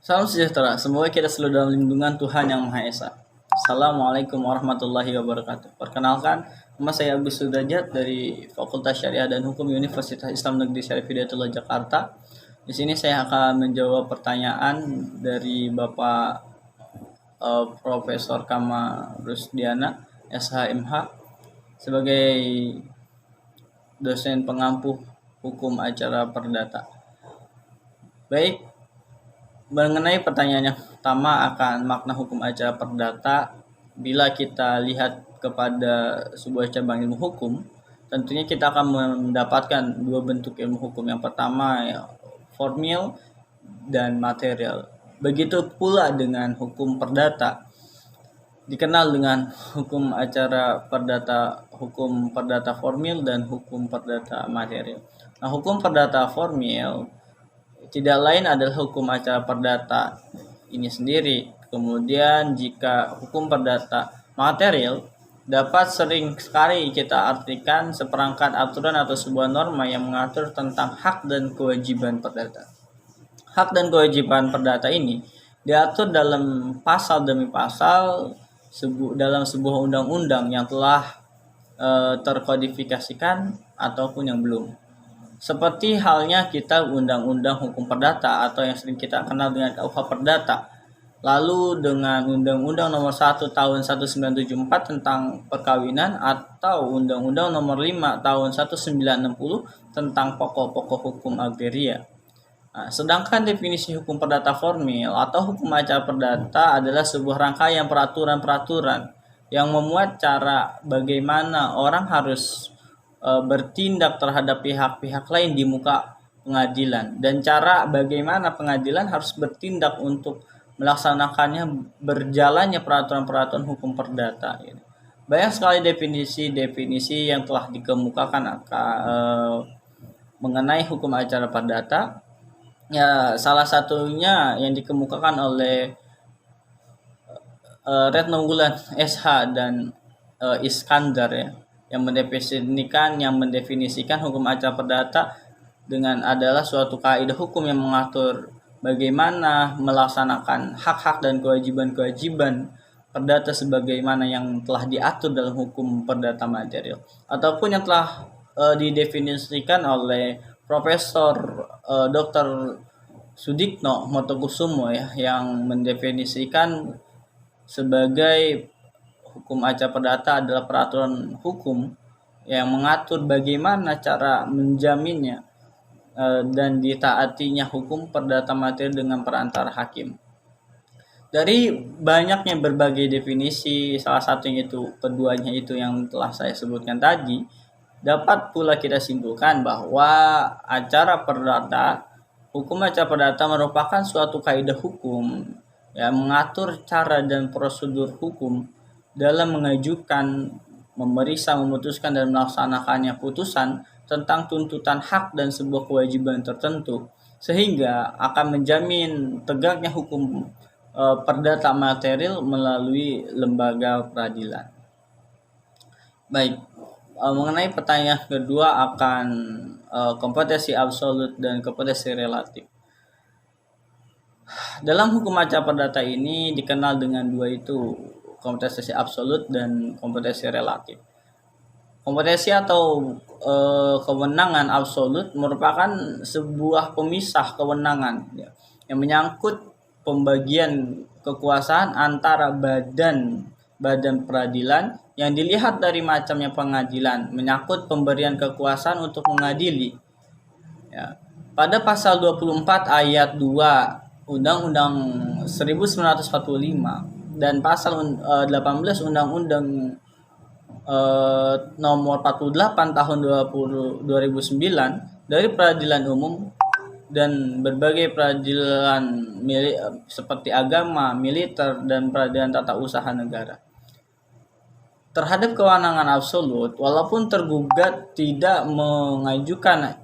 Salam sejahtera, semoga kita selalu dalam lindungan Tuhan Yang Maha Esa. Assalamualaikum warahmatullahi wabarakatuh. Perkenalkan, nama saya Agus Sudrajat dari Fakultas Syariah dan Hukum Universitas Islam Negeri Syarif Hidayatullah Jakarta. Di sini saya akan menjawab pertanyaan dari Bapak Profesor Kama Rusdiana, SHMH, sebagai dosen pengampu hukum acara perdata. Baik, mengenai pertanyaan yang pertama akan makna hukum acara perdata, bila kita lihat kepada sebuah cabang ilmu hukum, tentunya kita akan mendapatkan dua bentuk ilmu hukum. Yang pertama ya, formil dan material. Begitu pula dengan hukum perdata, dikenal dengan hukum acara perdata, hukum perdata formil dan hukum perdata material. Nah, hukum perdata formil tidak lain adalah hukum acara perdata ini sendiri. Kemudian jika hukum perdata material dapat sering sekali kita artikan seperangkat aturan atau sebuah norma yang mengatur tentang hak dan kewajiban perdata. Hak dan kewajiban perdata ini diatur dalam pasal demi pasal dalam sebuah undang-undang yang telah terkodifikasikan ataupun yang belum. Seperti halnya kita Undang-Undang Hukum Perdata atau yang sering kita kenal dengan KUH Perdata. Lalu dengan Undang-Undang Nomor 1 Tahun 1974 tentang perkawinan atau Undang-Undang Nomor 5 Tahun 1960 tentang pokok-pokok hukum agraria. Nah, sedangkan definisi hukum perdata formil atau hukum acara perdata adalah sebuah rangkaian peraturan-peraturan yang memuat cara bagaimana orang harus bertindak terhadap pihak-pihak lain di muka pengadilan, dan cara bagaimana pengadilan harus bertindak untuk melaksanakannya berjalannya peraturan-peraturan hukum perdata. Banyak sekali definisi-definisi yang telah dikemukakan mengenai hukum acara perdata. Ya, salah satunya yang dikemukakan oleh Retno Wulan SH dan Iskandar ya, yang mendefinisikan hukum acara perdata dengan adalah suatu kaidah hukum yang mengatur bagaimana melaksanakan hak-hak dan kewajiban-kewajiban perdata sebagaimana yang telah diatur dalam hukum perdata material ataupun yang telah didefinisikan oleh Profesor Dr. Sudikno Motokusumo ya, yang mendefinisikan sebagai hukum acara perdata adalah peraturan hukum yang mengatur bagaimana cara menjaminnya dan ditaatinya hukum perdata material dengan perantara hakim. Dari banyaknya berbagai definisi, salah satunya itu keduanya itu yang telah saya sebutkan tadi, dapat pula kita simpulkan bahwa hukum acara perdata merupakan suatu kaidah hukum yang mengatur cara dan prosedur hukum dalam mengajukan, memeriksa, memutuskan, dan melaksanakannya putusan tentang tuntutan hak dan sebuah kewajiban tertentu, sehingga akan menjamin tegaknya hukum perdata material melalui lembaga peradilan. Baik, mengenai pertanyaan kedua akan kompetensi absolut dan kompetensi relatif. Dalam hukum acara perdata ini dikenal dengan dua itu, kompetensi absolut dan kompetensi relatif. Kompetensi atau kewenangan absolut merupakan sebuah pemisah kewenangan ya, yang menyangkut pembagian kekuasaan antara badan peradilan yang dilihat dari macamnya pengadilan, menyangkut pemberian kekuasaan untuk mengadili. Ya. Pada pasal 24 ayat 2 Undang-Undang 1945 dan pasal 18 Undang-Undang nomor 48 tahun 2009 dari peradilan umum dan berbagai peradilan seperti agama, militer, dan peradilan tata usaha negara. Terhadap kewenangan absolut, walaupun tergugat tidak mengajukan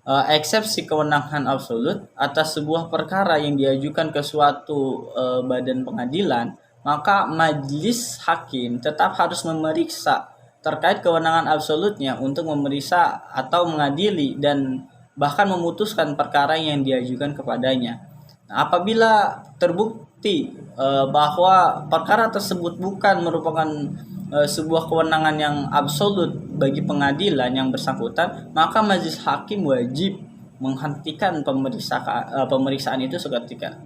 eksepsi kewenangan absolut atas sebuah perkara yang diajukan ke suatu badan pengadilan, maka majelis hakim tetap harus memeriksa terkait kewenangan absolutnya untuk memeriksa atau mengadili dan bahkan memutuskan perkara yang diajukan kepadanya. Nah, apabila terbukti bahwa perkara tersebut bukan merupakan sebuah kewenangan yang absolut bagi pengadilan yang bersangkutan, maka majelis hakim wajib menghentikan pemeriksaan itu seketika.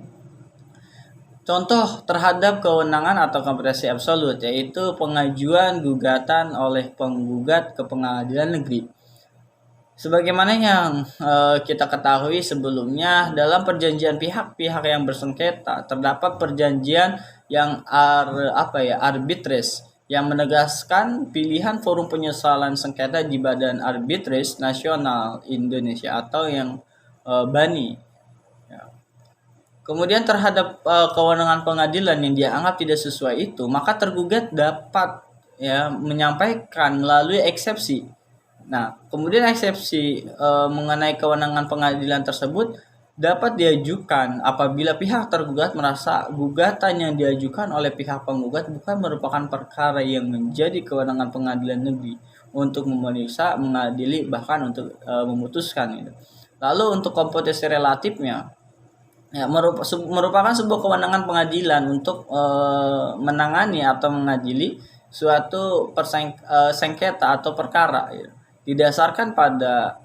Contoh terhadap kewenangan atau kompetensi absolut yaitu pengajuan gugatan oleh penggugat ke pengadilan negeri. Sebagaimana yang kita ketahui sebelumnya, dalam perjanjian pihak-pihak yang bersengketa terdapat perjanjian yang arbitrase yang menegaskan pilihan forum penyesalan sengketa di Badan Arbitrase Nasional Indonesia atau yang BANI. Ya. Kemudian terhadap kewenangan pengadilan yang dianggap tidak sesuai itu, maka tergugat dapat menyampaikan melalui eksepsi. Nah, kemudian eksepsi mengenai kewenangan pengadilan tersebut dapat diajukan apabila pihak tergugat merasa gugatan yang diajukan oleh pihak penggugat bukan merupakan perkara yang menjadi kewenangan pengadilan negeri untuk memeriksa, mengadili, bahkan untuk memutuskan itu. Lalu untuk kompetensi relatifnya, merupakan sebuah kewenangan pengadilan untuk menangani atau mengadili suatu sengketa atau perkara. Ya, didasarkan pada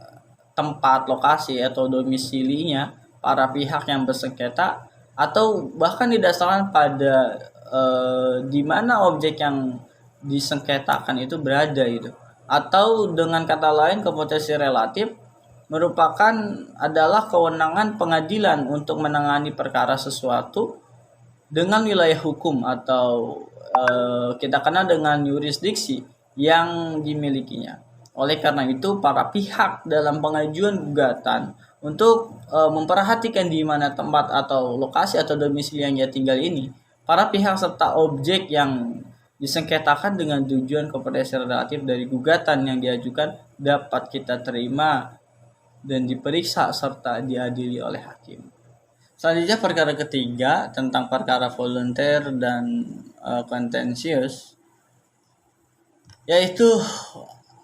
tempat, lokasi, atau domisilinya para pihak yang bersengketa, atau bahkan didasarkan pada di mana objek yang disengketakan itu berada itu. Atau dengan kata lain, kompetensi relatif adalah kewenangan pengadilan untuk menangani perkara sesuatu dengan wilayah hukum atau kita kenal dengan yurisdiksi yang dimilikinya. Oleh karena itu, para pihak dalam pengajuan gugatan untuk memperhatikan di mana tempat atau lokasi atau domisili yang ia tinggal ini, para pihak serta objek yang disengketakan dengan tujuan kompetensi relatif dari gugatan yang diajukan dapat kita terima dan diperiksa serta diadili oleh hakim. Selanjutnya perkara ketiga tentang perkara volunteer dan kontensius, yaitu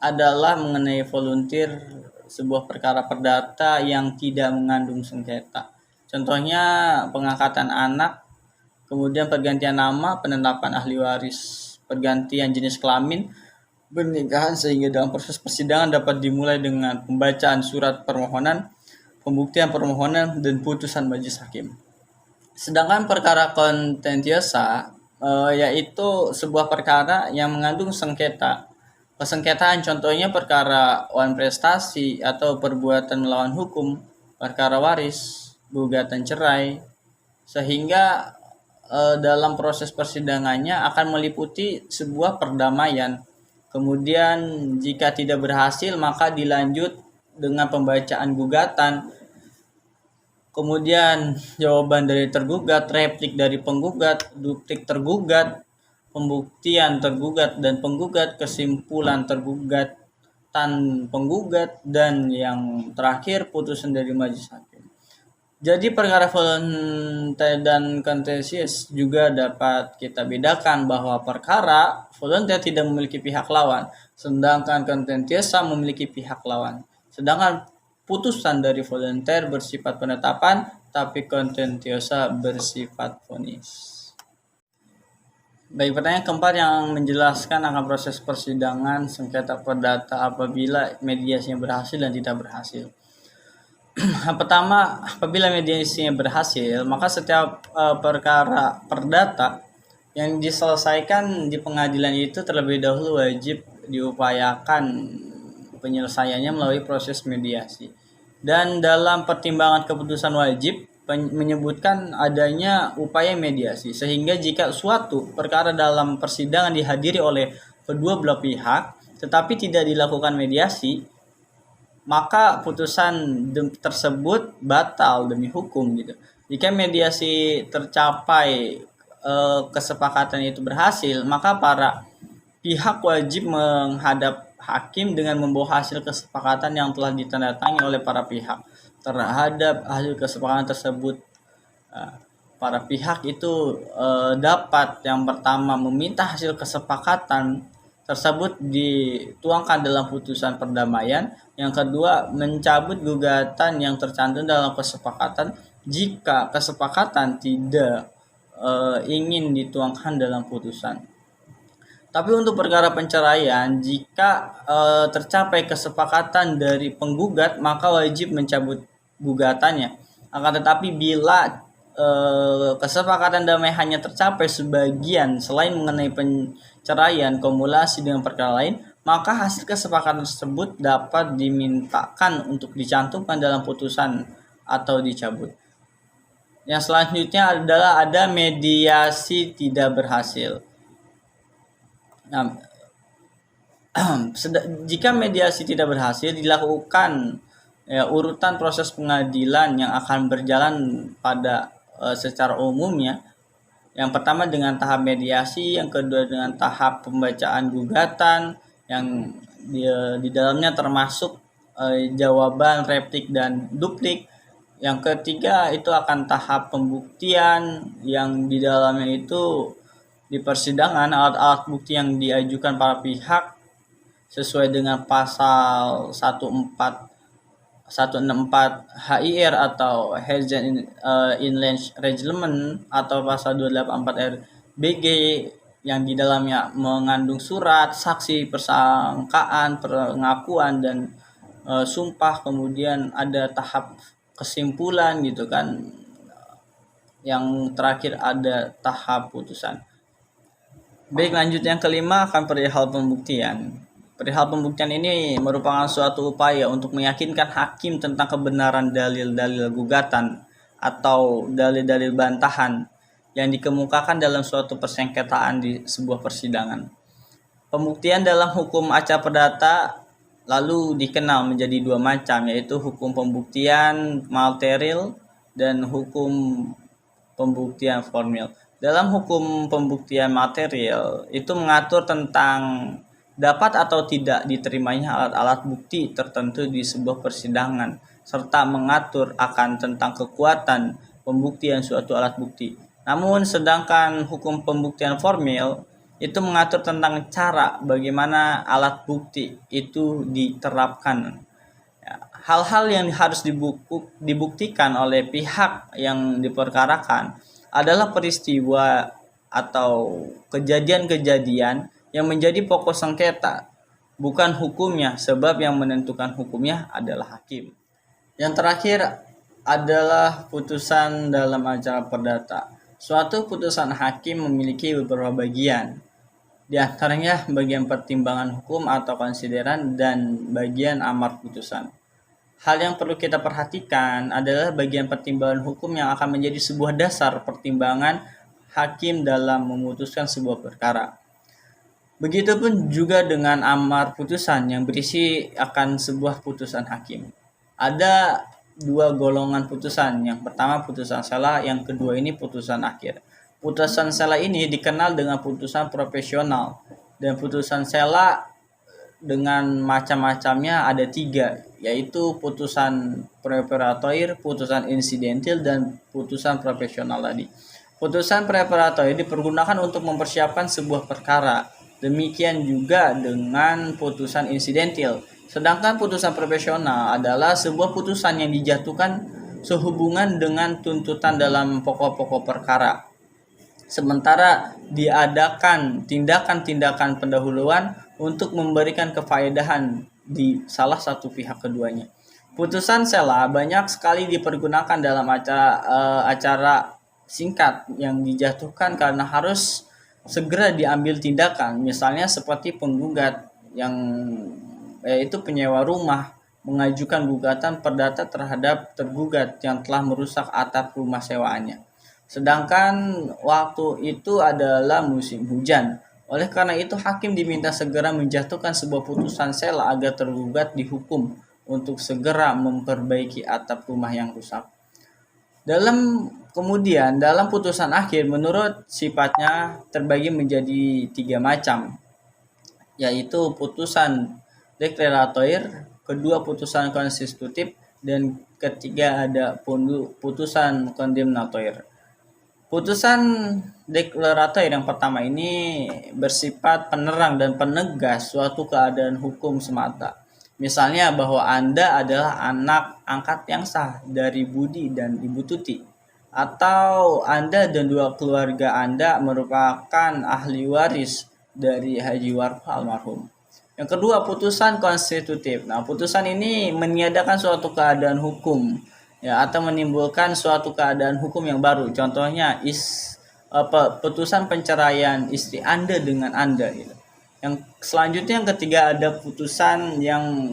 adalah mengenai volunteer sebuah perkara perdata yang tidak mengandung sengketa. Contohnya pengangkatan anak, kemudian pergantian nama, penetapan ahli waris, pergantian jenis kelamin, pernikahan, sehingga dalam proses persidangan dapat dimulai dengan pembacaan surat permohonan, pembuktian permohonan, dan putusan majelis hakim. Sedangkan perkara kontentiosa yaitu sebuah perkara yang mengandung sengketa. Persengketaan contohnya perkara wan prestasi atau perbuatan melawan hukum, perkara waris, gugatan cerai, sehingga dalam proses persidangannya akan meliputi sebuah perdamaian. Kemudian jika tidak berhasil maka dilanjut dengan pembacaan gugatan, kemudian jawaban dari tergugat, replik dari penggugat, duplik tergugat, pembuktian tergugat dan penggugat, kesimpulan tergugat, penggugat, dan yang terakhir putusan dari majelis hakim. Jadi perkara volunteer dan kontentious juga dapat kita bedakan bahwa perkara volunteer tidak memiliki pihak lawan, sedangkan kontentiosa memiliki pihak lawan. Sedangkan putusan dari volunteer bersifat penetapan, tapi kontentiosa bersifat vonis. Baik, pertanyaan keempat yang menjelaskan akan proses persidangan sengketa perdata apabila mediasinya berhasil dan tidak berhasil. Pertama, apabila mediasinya berhasil, maka setiap perkara perdata yang diselesaikan di pengadilan itu terlebih dahulu wajib diupayakan penyelesaiannya melalui proses mediasi. Dan dalam pertimbangan keputusan wajib menyebutkan adanya upaya mediasi, sehingga jika suatu perkara dalam persidangan dihadiri oleh kedua belah pihak tetapi tidak dilakukan mediasi, maka putusan tersebut batal demi hukum gitu. Jika mediasi tercapai, kesepakatan itu berhasil, maka para pihak wajib menghadap hakim dengan membawa hasil kesepakatan yang telah ditandatangani oleh para pihak. Terhadap hasil kesepakatan tersebut, para pihak itu dapat yang pertama meminta hasil kesepakatan tersebut dituangkan dalam putusan perdamaian. Yang kedua, mencabut gugatan yang tercantum dalam kesepakatan jika kesepakatan tidak ingin dituangkan dalam putusan. Tapi untuk perkara penceraian, jika tercapai kesepakatan dari penggugat, maka wajib mencabut gugatannya. Akan tetapi bila kesepakatan damai hanya tercapai sebagian selain mengenai penceraian kumulasi dengan perkara lain, maka hasil kesepakatan tersebut dapat dimintakan untuk dicantumkan dalam putusan atau dicabut. Yang selanjutnya adalah ada mediasi tidak berhasil. Nah, jika mediasi tidak berhasil, dilakukan urutan proses pengadilan yang akan berjalan pada secara umumnya. Yang pertama dengan tahap mediasi, yang kedua dengan tahap pembacaan gugatan, yang di dalamnya termasuk jawaban, replik, dan duplik. Yang ketiga itu akan tahap pembuktian, yang di dalamnya itu di persidangan alat-alat bukti yang diajukan para pihak sesuai dengan pasal 164 HIR atau Hezen Inland Reglement atau pasal 284 RBG yang di dalamnya mengandung surat, saksi, persangkaan, pengakuan, dan sumpah. Kemudian ada tahap kesimpulan gitu kan. Yang terakhir ada tahap putusan. Baik, lanjut yang kelima akan perihal pembuktian. Perihal pembuktian ini merupakan suatu upaya untuk meyakinkan hakim tentang kebenaran dalil-dalil gugatan atau dalil-dalil bantahan yang dikemukakan dalam suatu persengketaan di sebuah persidangan. Pembuktian dalam hukum acara perdata lalu dikenal menjadi dua macam, yaitu hukum pembuktian material dan hukum pembuktian formil. Dalam hukum pembuktian material itu mengatur tentang dapat atau tidak diterimanya alat-alat bukti tertentu di sebuah persidangan, serta mengatur akan tentang kekuatan pembuktian suatu alat bukti. Namun sedangkan hukum pembuktian formil itu mengatur tentang cara bagaimana alat bukti itu diterapkan. Hal-hal yang harus dibuktikan oleh pihak yang diperkarakan adalah peristiwa atau kejadian-kejadian yang menjadi pokok sengketa, bukan hukumnya, sebab yang menentukan hukumnya adalah hakim. Yang terakhir adalah putusan dalam acara perdata. Suatu putusan hakim memiliki beberapa bagian, di antaranya bagian pertimbangan hukum atau konsideran dan bagian amar putusan. Hal yang perlu kita perhatikan adalah bagian pertimbangan hukum yang akan menjadi sebuah dasar pertimbangan hakim dalam memutuskan sebuah perkara. Begitupun juga dengan amar putusan yang berisi akan sebuah putusan hakim. Ada dua golongan putusan. Yang pertama putusan sela, yang kedua ini putusan akhir. Putusan sela ini dikenal dengan putusan profesional, dan putusan sela dengan macam-macamnya ada 3, yaitu putusan preparatoir, putusan insidentil, dan putusan profesional tadi. Putusan preparatoir dipergunakan untuk mempersiapkan sebuah perkara. Demikian juga dengan putusan insidentil. Sedangkan putusan profesional adalah sebuah putusan yang dijatuhkan sehubungan dengan tuntutan dalam pokok-pokok perkara. Sementara diadakan tindakan-tindakan pendahuluan untuk memberikan kefaedahan di salah satu pihak keduanya. Putusan sela banyak sekali dipergunakan dalam acara singkat yang dijatuhkan karena harus segera diambil tindakan, misalnya seperti penggugat yang yaitu penyewa rumah mengajukan gugatan perdata terhadap tergugat yang telah merusak atap rumah sewaannya. Sedangkan waktu itu adalah musim hujan. Oleh karena itu hakim diminta segera menjatuhkan sebuah putusan sela agar tergugat dihukum untuk segera memperbaiki atap rumah yang rusak. Kemudian dalam putusan akhir menurut sifatnya terbagi menjadi 3 macam, yaitu putusan deklaratoir, kedua putusan konstitutif, dan ketiga ada putusan kondemnatoir. Putusan deklaratoir yang pertama ini bersifat penerang dan penegas suatu keadaan hukum semata. Misalnya bahwa Anda adalah anak angkat yang sah dari Budi dan Ibu Tuti, atau Anda dan dua keluarga Anda merupakan ahli waris dari Haji Warfa almarhum. Yang kedua, putusan konstitutif. Nah, putusan ini meniadakan suatu keadaan hukum, ya, atau menimbulkan suatu keadaan hukum yang baru. Contohnya putusan perceraian istri Anda dengan Anda gitu. Yang selanjutnya, yang ketiga, ada putusan yang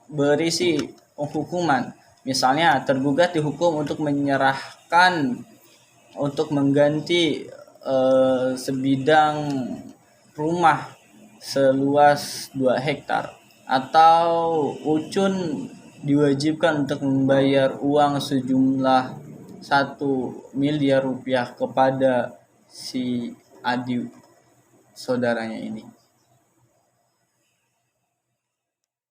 berisi hukuman. Misalnya tergugat dihukum untuk menyerahkan untuk mengganti sebidang rumah seluas 2 hektar, atau Ucun diwajibkan untuk membayar uang sejumlah 1 miliar rupiah kepada si Adi saudaranya ini.